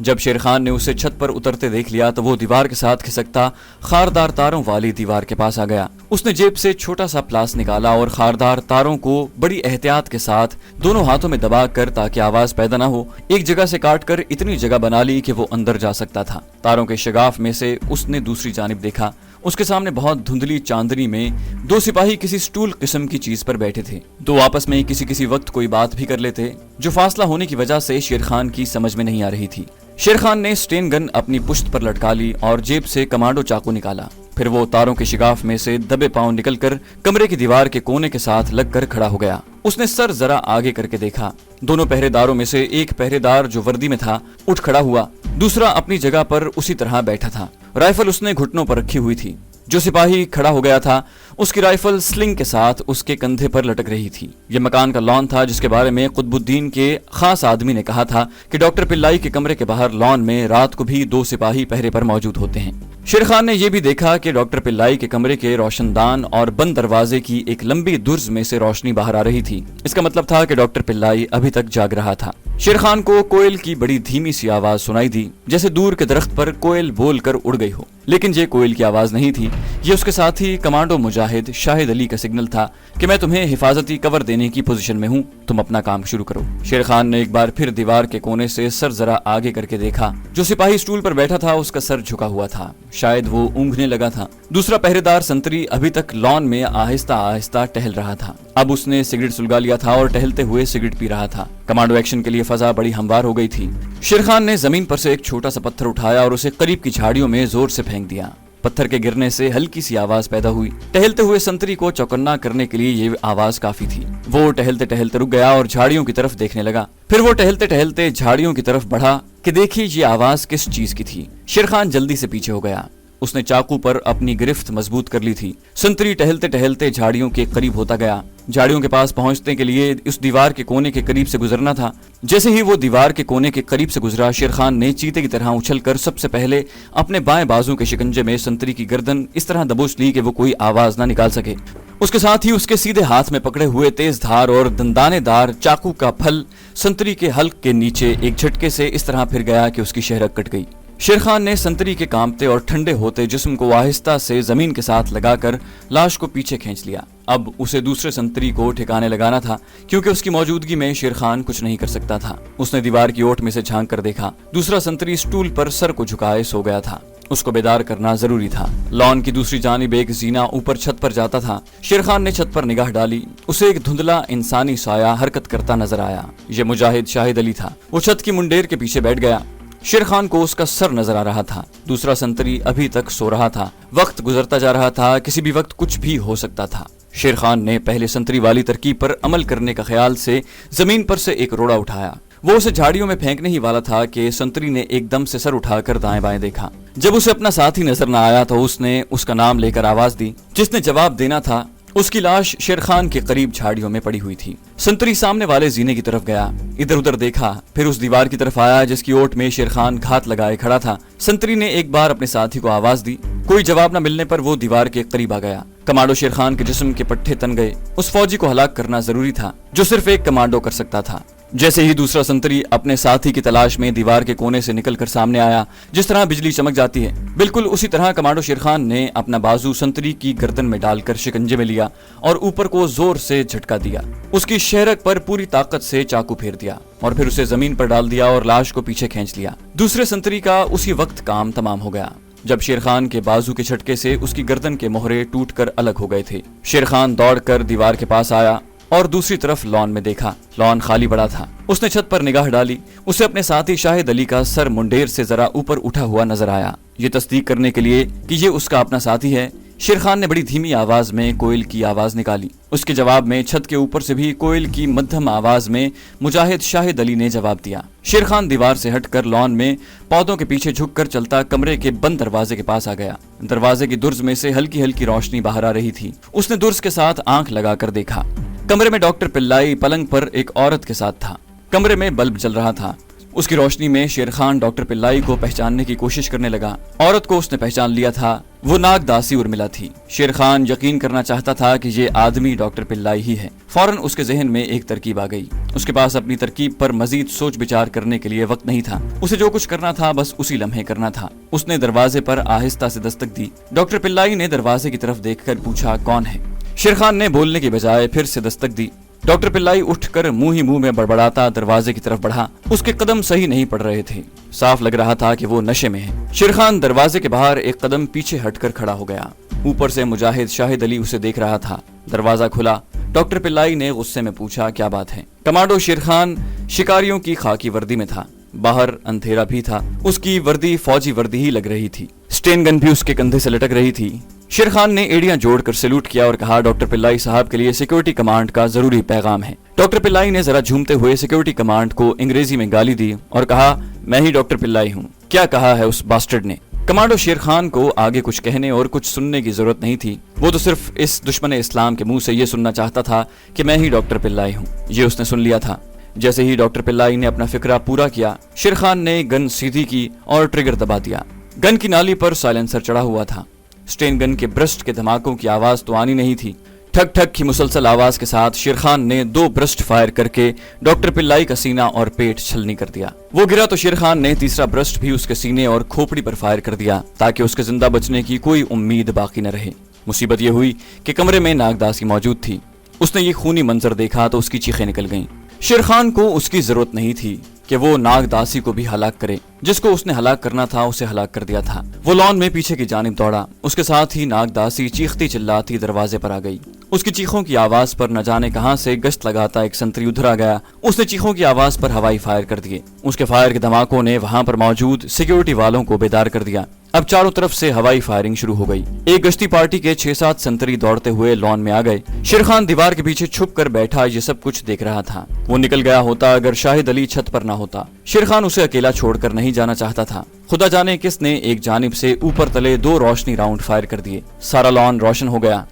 جب شیر خان نے اسے چھت پر اترتے دیکھ لیا تو وہ دیوار کے ساتھ کھسکتا خاردار تاروں والی دیوار کے پاس آ گیا۔ اس نے جیب سے چھوٹا سا پلاس نکالا اور خاردار تاروں کو بڑی احتیاط کے ساتھ دونوں ہاتھوں میں دبا کر تاکہ آواز پیدا نہ ہو ایک جگہ سے کاٹ کر اتنی جگہ بنا لی کہ وہ اندر جا سکتا تھا۔ تاروں کے شگاف میں سے اس نے دوسری جانب دیکھا۔ اس کے سامنے بہت دھندلی چاندنی میں دو سپاہی کسی سٹول قسم کی چیز پر بیٹھے تھے۔ دو آپس میں کسی وقت کوئی بات بھی کر لیتے جو فاصلہ ہونے کی وجہ سے شیر خان کی سمجھ میں نہیں آ رہی تھی۔ شیر خان نے سٹین گن اپنی پشت پر لٹکا لی اور جیب سے کمانڈو چاقو نکالا۔ پھر وہ تاروں کے شگاف میں سے دبے پاؤں نکل کر کمرے کی دیوار کے کونے کے ساتھ لگ کر کھڑا ہو گیا۔ اس نے سر ذرا آگے کر کے دیکھا۔ دونوں پہرے داروں میں سے ایک پہرے دار جو وردی میں تھا اٹھ کھڑا ہوا، دوسرا اپنی جگہ پر اسی طرح بیٹھا تھا۔ رائفل اس نے گھٹنوں پر رکھی ہوئی تھی۔ جو سپاہی کھڑا ہو گیا تھا اس کی رائفل سلنگ کے ساتھ اس کے کندھے پر لٹک رہی تھی۔ یہ مکان کا لان تھا جس کے بارے میں قطب الدین کے خاص آدمی نے کہا تھا کہ ڈاکٹر پلائی کے کمرے کے باہر لان میں رات کو بھی 2 سپاہی پہرے پر موجود ہوتے ہیں۔ شیر خان نے یہ بھی دیکھا کہ ڈاکٹر پلائی کے کمرے کے روشن دان اور بند دروازے کی ایک لمبی درز میں سے روشنی باہر آ رہی تھی۔ اس کا مطلب تھا کہ ڈاکٹر پلائی ابھی تک جاگ رہا تھا۔ شیر خان کو کوئل کی بڑی دھیمی سی آواز سنائی دی، جیسے دور کے درخت پر کوئل بول کر اڑ گئی ہو، لیکن یہ کوئل کی آواز نہیں تھی۔ یہ اس کے ساتھی کمانڈو مجاہد شاہد علی کا سگنل تھا کہ میں تمہیں حفاظتی کور دینے کی پوزیشن میں ہوں، تم اپنا کام شروع کرو۔ شیر خان نے ایک بار پھر دیوار کے کونے سے سر ذرا آگے کر کے دیکھا۔ جو سپاہی سٹول پر بیٹھا تھا اس کا سر جھکا ہوا تھا، شاید وہ اونگھنے لگا تھا۔ دوسرا پہرے دار سنتری ابھی تک لان میں آہستہ آہستہ ٹہل رہا تھا۔ اب اس نے سگریٹ سلگا لیا تھا اور ٹہلتے ہوئے سگریٹ پی رہا تھا۔ کمانڈو ایکشن کے لیے فضا بڑی ہموار ہو گئی تھی۔ شیر خان نے زمین پر سے ایک چھوٹا سا پتھر اٹھایا اور اسے قریب کی جھاڑیوں میں زور سے پھینک دیا۔ پتھر کے گرنے سے ہلکی سی آواز پیدا ہوئی۔ ٹہلتے ہوئے سنتری کو چوکنا کرنے کے لیے یہ آواز کافی تھی۔ وہ ٹہلتے ٹہلتے رک گیا اور جھاڑیوں کی طرف دیکھنے لگا۔ پھر وہ ٹہلتے ٹہلتے جھاڑیوں کی طرف بڑھا کہ دیکھیے یہ آواز کس چیز کی تھی۔ شیر خان جلدی سے پیچھے ہو گیا۔ اس نے چاقو پر اپنی گرفت مضبوط کر لی تھی۔ سنتری ٹہلتے ٹہلتے جھاڑیوں کے قریب ہوتا گیا۔ جھاڑیوں کے پاس پہنچنے کے لیے اس دیوار کے کونے کے قریب سے گزرنا تھا۔ جیسے ہی وہ دیوار کے کونے کے قریب سے گزرا، شیر خان نے چیتے کی طرح اچھل کر سب سے پہلے اپنے بائیں بازو کے شکنجے میں سنتری کی گردن اس طرح دبوچ لی کہ وہ کوئی آواز نہ نکال سکے۔ اس کے ساتھ ہی اس کے سیدھے ہاتھ میں پکڑے ہوئے تیز دھار اور دندانے دار چاقو کا پھل سنتری کے حلق کے نیچے ایک جھٹکے سے اس طرح پھر گیا کہ اس کی شہرک کٹ گئی۔ شیر خان نے سنتری کے کانپتے اور ٹھنڈے ہوتے جسم کو آہستہ سے زمین کے ساتھ لگا کر لاش کو پیچھے کھینچ لیا۔ اب اسے دوسرے سنتری کو ٹھکانے لگانا تھا، کیونکہ اس کی موجودگی میں شیر خان کچھ نہیں کر سکتا تھا۔ اس نے دیوار کی اوٹ میں سے جھانک کر دیکھا۔ دوسرا سنتری سٹول پر سر کو جھکائے سو گیا تھا۔ اس کو بیدار کرنا ضروری تھا۔ لان کی دوسری جانب ایک زینہ اوپر چھت پر جاتا تھا۔ شیر خان نے چھت پر نگاہ ڈالی۔ اسے ایک دھندلا انسانی سایہ حرکت کرتا نظر آیا۔ یہ مجاہد شاہد علی تھا۔ وہ چھت کی منڈیر کے پیچھے بیٹھ گیا۔ شیر خان کو اس کا سر نظر آ رہا تھا۔ دوسرا سنتری ابھی تک سو رہا تھا۔ وقت گزرتا جا رہا تھا، کسی بھی وقت کچھ بھی ہو سکتا تھا۔ شیر خان نے پہلے سنتری والی ترکیب پر عمل کرنے کا خیال سے زمین پر سے ایک روڑا اٹھایا۔ وہ اسے جھاڑیوں میں پھینکنے ہی والا تھا کہ سنتری نے ایک دم سے سر اٹھا کر دائیں بائیں دیکھا۔ جب اسے اپنا ساتھی نظر نہ آیا تو اس نے اس کا نام لے کر آواز دی۔ جس نے جواب دینا تھا اس کی لاش شیر خان کے قریب جھاڑیوں میں پڑی ہوئی تھی۔ سنتری سامنے والے زینے کی طرف گیا، ادھر ادھر دیکھا، پھر اس دیوار کی طرف آیا جس کی اوٹ میں شیر خان گھات لگائے کھڑا تھا۔ سنتری نے ایک بار اپنے ساتھی کو آواز دی۔ کوئی جواب نہ ملنے پر وہ دیوار کے قریب آ گیا۔ کمانڈو شیر خان کے جسم کے پٹھے تن گئے۔ اس فوجی کو ہلاک کرنا ضروری تھا جو صرف ایک کمانڈو کر سکتا تھا۔ جیسے ہی دوسرا سنتری اپنے ساتھی کی تلاش میں دیوار کے کونے سے نکل کر سامنے آیا، جس طرح بجلی چمک جاتی ہے، بالکل اسی طرح کمانڈو شیر خان نے اپنا بازو سنتری کی گردن میں ڈال کر شکنجے میں لیا اور اوپر کو زور سے جھٹکا دیا۔ اس کی شہرک پر پوری طاقت سے چاقو پھیر دیا اور پھر اسے زمین پر ڈال دیا اور لاش کو پیچھے کھینچ لیا۔ دوسرے سنتری کا اسی وقت کام تمام ہو گیا جب شیر خان کے بازو کے جھٹکے سے اس کی گردن کے مہرے ٹوٹ کر الگ ہو گئے تھے۔ شیر خان دوڑ کر دیوار کے پاس آیا اور دوسری طرف لان میں دیکھا۔ لان خالی پڑا تھا۔ اس نے چھت پر نگاہ ڈالی۔ اسے اپنے ساتھی شاہد علی کا سر منڈیر سے ذرا اوپر اٹھا ہوا نظر آیا۔ یہ تصدیق کرنے کے لیے کہ یہ اس کا اپنا ساتھی ہے، شیر خان نے بڑی دھیمی آواز میں کوئل کی آواز نکالی۔ اس کے جواب میں چھت کے اوپر سے بھی کوئل کی مدھم آواز میں مجاہد شاہد علی نے جواب دیا۔ شیر خان دیوار سے ہٹ کر لان میں پودوں کے پیچھے جھک کر چلتا کمرے کے بند دروازے کے پاس آ گیا۔ دروازے کی درز میں سے ہلکی ہلکی روشنی باہر آ رہی تھی۔ اس نے درز کے ساتھ آنکھ لگا کر دیکھا۔ کمرے میں ڈاکٹر پلائی پلنگ پر ایک عورت کے ساتھ تھا۔ کمرے میں بلب جل رہا تھا۔ اس کی روشنی میں شیر خان ڈاکٹر پلائی کو پہچاننے کی کوشش کرنے لگا۔ عورت کو اس نے پہچان لیا تھا۔ وہ ناگداسی ارملا تھی۔ شیر خان یقین کرنا چاہتا تھا کہ یہ آدمی ڈاکٹر پلائی ہی ہے۔ فوراً اس کے ذہن میں ایک ترکیب آ گئی۔ اس کے پاس اپنی ترکیب پر مزید سوچ بچار کرنے کے لیے وقت نہیں تھا۔ اسے جو کچھ کرنا تھا بس اسی لمحے کرنا تھا۔ اس نے دروازے پر آہستہ سے دستک دی۔ ڈاکٹر پلائی نے دروازے کی طرف دیکھ کر پوچھا، کون ہے؟ شیر خان نے بولنے کی بجائے پھر سے دستک دی۔ ڈاکٹر پلائی اٹھ کر منہ ہی منہ میں بڑبڑاتا دروازے کی طرف بڑھا۔ اس کے قدم صحیح نہیں پڑ رہے تھے۔ صاف لگ رہا تھا کہ وہ نشے میں ہے۔ شیر خان دروازے کے باہر ایک قدم پیچھے ہٹ کر کھڑا ہو گیا۔ اوپر سے مجاہد شاہد علی اسے دیکھ رہا تھا۔ دروازہ کھلا۔ ڈاکٹر پلائی نے غصے میں پوچھا، کیا بات ہے؟ کمانڈو شیر خان شکاریوں کی خاکی وردی میں تھا۔ باہر اندھیرا بھی تھا۔ اس کی وردی فوجی وردی ہی لگ رہی تھی۔ سٹین گن بھی اس کے کندھے سے لٹک رہی تھی۔ شیر خان نے ایڑیاں جوڑ کر سلوٹ کیا اور کہا، ڈاکٹر پلائی صاحب کے لیے سیکورٹی کمانڈ کا ضروری پیغام ہے۔ ڈاکٹر پلائی نے ذرا جھومتے ہوئے سیکورٹی کمانڈ کو انگریزی میں گالی دی اور کہا، میں ہی ڈاکٹر پلائی ہوں۔ کیا کہا ہے اس باسٹرڈ نے؟ کمانڈو شیر خان کو آگے کچھ کہنے اور کچھ سننے کی ضرورت نہیں تھی۔ وہ تو صرف اس دشمن اسلام کے منہ سے یہ سننا چاہتا تھا کہ میں ہی ڈاکٹر پلائی ہوں۔ یہ اس نے سن لیا تھا۔ جیسے ہی ڈاکٹر پلائی نے اپنا فکرہ پورا کیا، شیر خان نے گن سیدھی کی اور ٹریگر دبا دیا۔ گن کی نالی پر سائلنسر چڑھا ہوا تھا۔ سٹین گن کے برسٹ کے دھماکوں کی آواز تو آنی نہیں تھی۔ ٹھک ٹھک کی مسلسل آواز کے ساتھ شیر خان نے 2 برسٹ فائر کر کے ڈاکٹر پلائی کا سینہ اور پیٹ چھلنی کر دیا۔ وہ گرا تو شیر خان نے تیسرا برسٹ بھی اس کے سینے اور کھوپڑی پر فائر کر دیا تاکہ اس کے زندہ بچنے کی کوئی امید باقی نہ رہے۔ مصیبت یہ ہوئی کہ کمرے میں ناگداسی موجود تھی۔ اس نے یہ خونی منظر دیکھا تو اس کی چیخیں نکل گئیں۔ شیر خان کو اس کی ضرورت نہیں تھی کہ وہ ناگداسی کو بھی ہلاک کرے۔ جس کو اس نے ہلاک کرنا تھا اسے ہلاک کر دیا تھا۔ وہ لان میں پیچھے کی جانب دوڑا۔ اس کے ساتھ ہی ناگداسی چیختی چلاتی دروازے پر آ گئی۔ اس کی چیخوں کی آواز پر نہ جانے کہاں سے گشت لگاتا ایک سنتری ادھر آ گیا۔ اس نے چیخوں کی آواز پر ہوائی فائر کر دیے۔ اس کے فائر کے دھماکوں نے وہاں پر موجود سیکیورٹی والوں کو بیدار کر دیا۔ اب چاروں طرف سے ہوائی فائرنگ شروع ہو گئی۔ ایک گشتی پارٹی کے 6-7 سنتری دوڑتے ہوئے لان میں آ گئے۔ شیر خان دیوار کے پیچھے چھپ کر بیٹھا یہ سب کچھ دیکھ رہا تھا۔ وہ نکل گیا ہوتا اگر شاہد علی چھت پر نہ ہوتا۔ شیر خان اسے اکیلا چھوڑ کر نہیں جانا چاہتا تھا۔ خدا جانے کس نے ایک جانب سے اوپر تلے 2 روشنی راؤنڈ فائر کر دیے۔ سارا لان روشن ہو گیا۔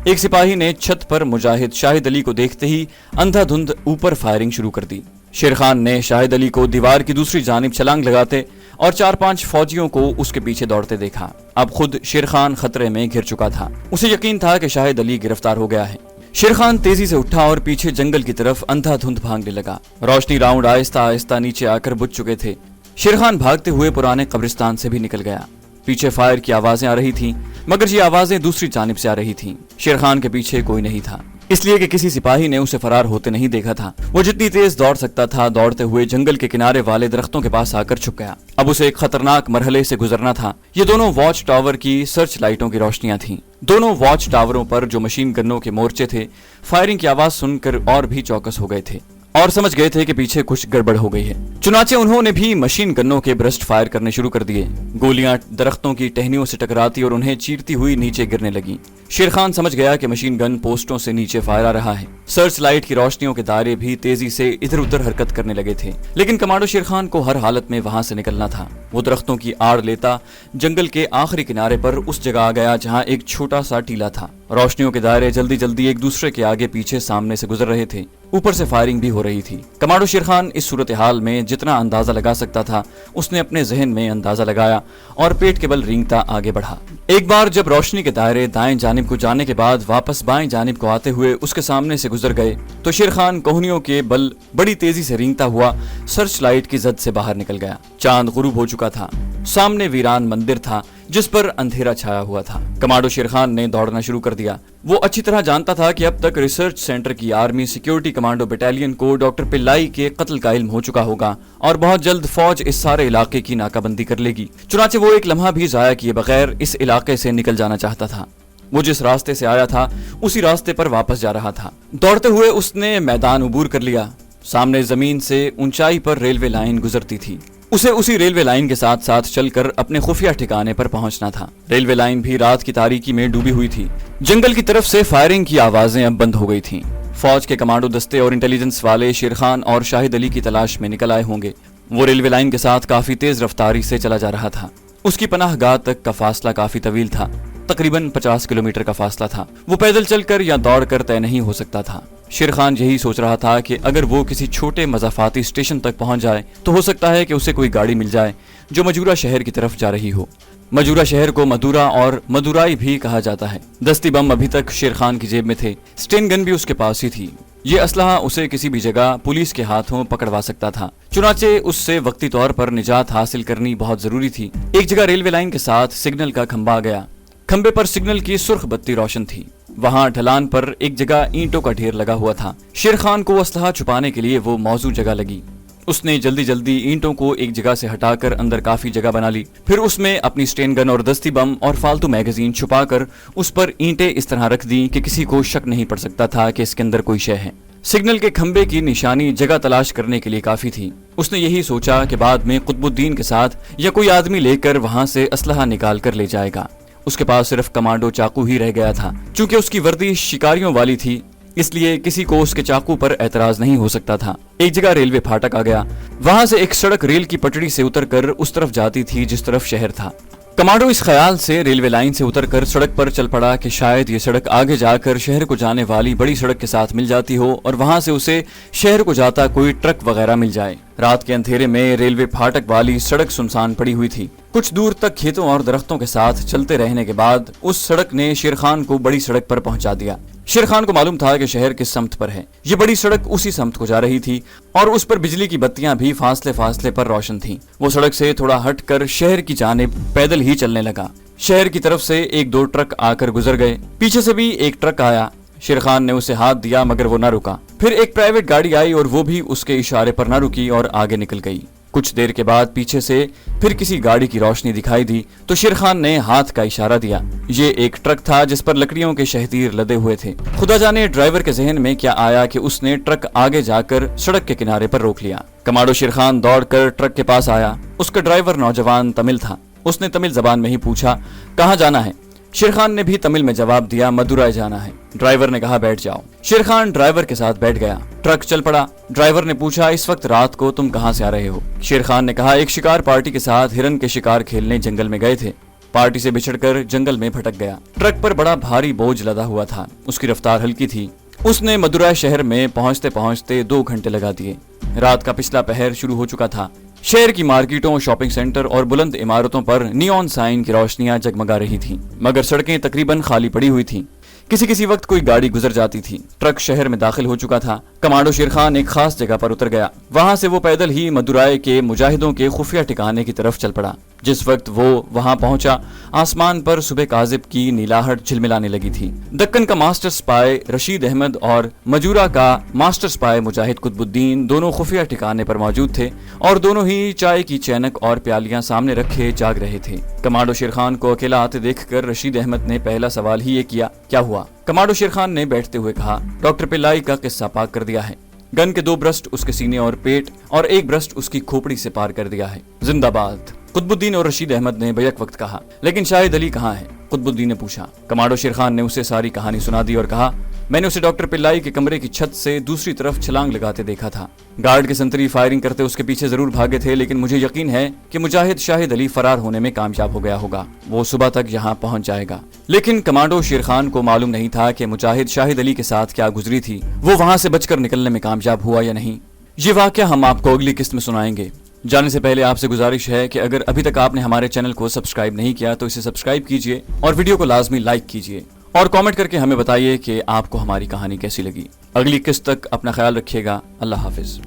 ایک سپاہی نے چھت پر مجاہد شاہد علی کو دیکھتے ہی اندھا دھند اوپر فائرنگ شروع کر دی۔ شیر خان نے شاہد علی کو دیوار کی دوسری جانب چھلانگ لگاتے اور 4-5 فوجیوں کو اس کے پیچھے دوڑتے دیکھا۔ اب خود شیر خان خطرے میں گھر چکا تھا۔ اسے یقین تھا کہ شاہد علی گرفتار ہو گیا ہے۔ شیر خان تیزی سے اٹھا اور پیچھے جنگل کی طرف اندھا دھند بھاگنے لگا۔ روشنی راؤنڈ آہستہ آہستہ نیچے آ کر بجھ چکے تھے۔ شیر خان بھاگتے ہوئے پرانے قبرستان سے بھی نکل گیا۔ پیچھے فائر کی آوازیں آ رہی تھیں مگر یہ آوازیں دوسری جانب سے آ رہی تھیں۔ شیر خان کے پیچھے کوئی نہیں تھا، اس لیے کہ کسی سپاہی نے اسے فرار ہوتے نہیں دیکھا تھا۔ وہ جتنی تیز دوڑ سکتا تھا دوڑتے ہوئے جنگل کے کنارے والے درختوں کے پاس آ کر چھپ گیا۔ اب اسے ایک خطرناک مرحلے سے گزرنا تھا۔ یہ دونوں واچ ٹاور کی سرچ لائٹوں کی روشنیاں تھیں۔ دونوں واچ ٹاوروں پر جو مشین گنوں کے مورچے تھے فائرنگ کی آواز سن کر اور بھی چوکس ہو گئے تھے اور سمجھ گئے تھے کہ پیچھے کچھ گڑبڑ ہو گئی ہے۔ چنانچہ انہوں نے بھی مشین گنوں کے برسٹ فائر کرنے شروع کر دیے۔ گولیاں درختوں کی ٹہنیوں سے ٹکراتی اور انہیں چیرتی ہوئی نیچے گرنے لگیں۔ شیر خان سمجھ گیا کہ مشین گن پوسٹوں سے نیچے فائر آ رہا ہے۔ سرچ لائٹ کی روشنیوں کے دائرے بھی تیزی سے ادھر ادھر حرکت کرنے لگے تھے، لیکن کمانڈو شیر خان کو ہر حالت میں وہاں سے نکلنا تھا۔ وہ درختوں کی آڑ لیتا جنگل کے آخری کنارے پر اس جگہ آ گیا جہاں ایک چھوٹا سا ٹیلا تھا۔ روشنیوں کے دائرے جلدی جلدی ایک دوسرے کے آگے پیچھے سامنے سے گزر رہے تھے۔ اوپر سے فائرنگ بھی ہو رہی تھی۔ کمانڈو شیر خان اس صورتحال میں جتنا اندازہ لگا سکتا تھا اس نے اپنے ذہن میں اندازہ لگایا اور پیٹ کے بل رینگتا آگے بڑھا۔ ایک بار جب روشنی کے دائرے دائیں جانب کو جانے کے بعد واپس بائیں جانب کو آتے ہوئے اس کے سامنے سے گزر گئے تو شیر خان کوہنیوں کے بل بڑی تیزی سے رینگتا ہوا سرچ لائٹ کی زد سے باہر نکل گیا۔ چاند غروب ہو چکا تھا۔ سامنے ویران مندر تھا جس پر اندھیرا چھایا ہوا تھا۔ کمانڈو شیر خان نے دوڑنا شروع کر دیا۔ وہ اچھی طرح جانتا تھا کہ اب تک ریسرچ سینٹر کی آرمی سیکیورٹی کمانڈو بٹالین کو ڈاکٹر پلائی کے قتل کا علم ہو چکا ہوگا اور بہت جلد فوج اس سارے علاقے کی ناکہ بندی کر لے گی۔ چنانچہ وہ ایک لمحہ بھی ضائع کیے بغیر اس علاقے سے نکل جانا چاہتا تھا۔ وہ جس راستے سے آیا تھا اسی راستے پر واپس جا رہا تھا۔ دوڑتے ہوئے اس نے میدان عبور کر لیا۔ سامنے زمین سے اونچائی پر ریلوے لائن گزرتی تھی۔ اسے اسی ریلوے لائن کے ساتھ ساتھ چل کر اپنے خفیہ ٹھکانے پر پہنچنا تھا۔ ریلوے لائن بھی رات کی تاریکی میں ڈوبی ہوئی تھی۔ جنگل کی طرف سے فائرنگ کی آوازیں اب بند ہو گئی تھیں۔ فوج کے کمانڈو دستے اور انٹیلیجنس والے شیر خان اور شاہد علی کی تلاش میں نکل آئے ہوں گے۔ وہ ریلوے لائن کے ساتھ کافی تیز رفتاری سے چلا جا رہا تھا۔ اس کی پناہ گاہ تک کا فاصلہ کافی طویل تھا، تقریباً 50 کلومیٹر کا فاصلہ تھا۔ وہ پیدل چل کر یا دوڑ کر طے نہیں ہو سکتا تھا۔ شیر خان یہی سوچ رہا تھا کہ اگر وہ کسی چھوٹے مضافاتی اسٹیشن تک پہنچ جائے تو ہو سکتا ہے کہ اسے کوئی گاڑی مل جائے جو مجورہ شہر کی طرف جا رہی ہو۔ مجورا شہر کو مدورا اور مدورائی بھی کہا جاتا ہے۔ دستی بم ابھی تک شیر خان کی جیب میں تھے، اسٹین گن بھی اس کے پاس ہی تھی۔ یہ اسلحہ اسے کسی بھی جگہ پولیس کے ہاتھوں پکڑوا سکتا تھا، چنانچہ اس سے وقتی طور پر نجات حاصل کرنی بہت ضروری تھی۔ ایک جگہ ریلوے لائن کے ساتھ سگنل کا کھمبا گیا، کھمبے پر سگنل کی سرخ بتی روشن تھی۔ وہاں ڈھلان پر ایک جگہ اینٹوں کا ڈھیر لگا ہوا تھا۔ شیر خان کو اسلحہ چھپانے کے لیے وہ موزوں جگہ لگی۔ اس نے جلدی جلدی اینٹوں کو ایک جگہ سے ہٹا کر اندر کافی جگہ بنا لی، پھر اس میں اپنی سٹین گن اور دستی بم اور فالتو میگزین چھپا کر اس پر اینٹیں اس طرح رکھ دیں کہ کسی کو شک نہیں پڑ سکتا تھا کہ اس کے اندر کوئی شے ہے۔ سگنل کے کھمبے کی نشانی جگہ تلاش کرنے کے لیے کافی تھی۔ اس نے یہی سوچا کہ بعد میں قطب الدین کے ساتھ یا کوئی آدمی لے کر وہاں سے اسلحہ نکال کر لے جائے گا۔ اس کے پاس صرف کمانڈو چاقو ہی رہ گیا تھا۔ چونکہ اس کی وردی شکاریوں والی تھی، اس لیے کسی کو اس کے چاقو پر اعتراض نہیں ہو سکتا تھا۔ ایک جگہ ریلوے پھاٹک آ گیا، وہاں سے ایک سڑک ریل کی پٹڑی سے اتر کر اس طرف جاتی تھی جس طرف شہر تھا۔ کمانڈو اس خیال سے ریلوے لائن سے اتر کر سڑک پر چل پڑا کہ شاید یہ سڑک آگے جا کر شہر کو جانے والی بڑی سڑک کے ساتھ مل جاتی ہو اور وہاں سے اسے شہر کو جاتا کوئی ٹرک وغیرہ مل جائے۔ رات کے اندھیرے میں ریلوے پھاٹک والی سڑک سنسان پڑی ہوئی تھی۔ کچھ دور تک کھیتوں اور درختوں کے ساتھ چلتے رہنے کے بعد اس سڑک نے شیر خان کو بڑی سڑک پر پہنچا دیا۔ شیر خان کو معلوم تھا کہ شہر کس سمت پر ہے۔ یہ بڑی سڑک اسی سمت کو جا رہی تھی اور اس پر بجلی کی بتیاں بھی فاصلے فاصلے پر روشن تھیں۔ وہ سڑک سے تھوڑا ہٹ کر شہر کی جانب پیدل ہی چلنے لگا۔ شہر کی طرف سے ایک دو ٹرک آ کر گزر گئے، پیچھے سے بھی ایک ٹرک آیا۔ شیر خان نے اسے ہاتھ دیا مگر وہ نہ رکا۔ پھر ایک پرائیویٹ گاڑی آئی اور وہ بھی اس کے اشارے پر نہ رکی اور آگے نکل گئی۔ کچھ دیر کے بعد پیچھے سے پھر کسی گاڑی کی روشنی دکھائی دی تو شیر خان نے ہاتھ کا اشارہ دیا۔ یہ ایک ٹرک تھا جس پر لکڑیوں کے شہتیر لدے ہوئے تھے۔ خدا جانے ڈرائیور کے ذہن میں کیا آیا کہ اس نے ٹرک آگے جا کر سڑک کے کنارے پر روک لیا۔ کمانڈو شیر خان دوڑ کر ٹرک کے پاس آیا۔ اس کا ڈرائیور نوجوان تمل تھا۔ اس نے تمل زبان میں ہی پوچھا، کہاں جانا ہے؟ شیر خان نے بھی تمل میں جواب دیا، مدورائے جانا ہے۔ ڈرائیور نے کہا بیٹھ جاؤ۔ شیر خان ڈرائیور کے ساتھ بیٹھ گیا۔ ٹرک چل پڑا۔ ڈرائیور نے پوچھا، اس وقت رات کو تم کہاں سے آ رہے ہو؟ شیر خان نے کہا، ایک شکار پارٹی کے ساتھ ہرن کے شکار کھیلنے جنگل میں گئے تھے، پارٹی سے بچھڑ کر جنگل میں بھٹک گیا۔ ٹرک پر بڑا بھاری بوجھ لدا ہوا تھا، اس کی رفتار ہلکی تھی۔ اس نے مدورائے شہر میں پہنچتے پہنچتے 2 گھنٹے لگا دیے۔ رات کا پچھلا پہر شروع ہو چکا تھا۔ شہر کی مارکیٹوں، شاپنگ سینٹر اور بلند عمارتوں پر نیون سائن کی روشنیاں جگمگا رہی تھیں، مگر سڑکیں تقریباً خالی پڑی ہوئی تھیں۔ کسی وقت کوئی گاڑی گزر جاتی تھی۔ ٹرک شہر میں داخل ہو چکا تھا۔ کمانڈو شیر خان ایک خاص جگہ پر اتر گیا۔ وہاں سے وہ پیدل ہی مدورائے کے مجاہدوں کے خفیہ ٹھکانے کی طرف چل پڑا۔ جس وقت وہ وہاں پہنچا، آسمان پر صبح کاذب کی نیلاہٹ جھلملانے لگی تھی۔ دکن کا ماسٹر سپائی رشید احمد اور مجورا کا ماسٹر سپائی مجاہد قطب الدین دونوں خفیہ ٹھکانے پر موجود تھے اور دونوں ہی چائے کی چینک اور پیالیاں سامنے رکھے جاگ رہے تھے۔ کمانڈو شیر خان کو اکیلا آتے دیکھ کر رشید احمد نے پہلا سوال ہی یہ کیا، کیا ہوا؟ کمانڈو شیر خان نے بیٹھتے ہوئے کہا، ڈاکٹر پلائی کا قصہ پاک کر دیا ہے۔ گن کے 2 برسٹ اس کے سینے اور پیٹ اور 1 برسٹ اس کی کھوپڑی سے پار کر دیا ہے۔ زندہ باد۔ قطب الدین اور رشید احمد نے بیک وقت کہا۔ لیکن شاہد علی کہاں ہے؟ قطب الدین نے پوچھا۔ کمانڈو شیر خان نے اسے ساری کہانی سنا دی اور کہا، میں نے اسے ڈاکٹر پلائی کے کمرے کی چھت سے دوسری طرف چھلانگ لگاتے دیکھا تھا۔ گارڈ کے سنتری فائرنگ کرتے اس کے پیچھے ضرور بھاگے تھے، لیکن مجھے یقین ہے کہ مجاہد شاہد علی فرار ہونے میں کامیاب ہو گیا ہوگا۔ وہ صبح تک یہاں پہنچ جائے گا۔ لیکن کمانڈو شیر خان کو معلوم نہیں تھا کہ مجاہد شاہد علی کے ساتھ کیا گزری تھی، وہ وہاں سے بچ کر نکلنے میں کامیاب ہوا یا نہیں۔ یہ واقعہ ہم آپ کو اگلی قسط میں سنائیں گے۔ جانے سے پہلے آپ سے گزارش ہے کہ اگر ابھی تک آپ نے ہمارے چینل کو سبسکرائب نہیں کیا تو اسے سبسکرائب کیجئے اور ویڈیو کو لازمی لائک کیجئے اور کامنٹ کر کے ہمیں بتائیے کہ آپ کو ہماری کہانی کیسی لگی۔ اگلی قسط تک اپنا خیال رکھیے گا۔ اللہ حافظ۔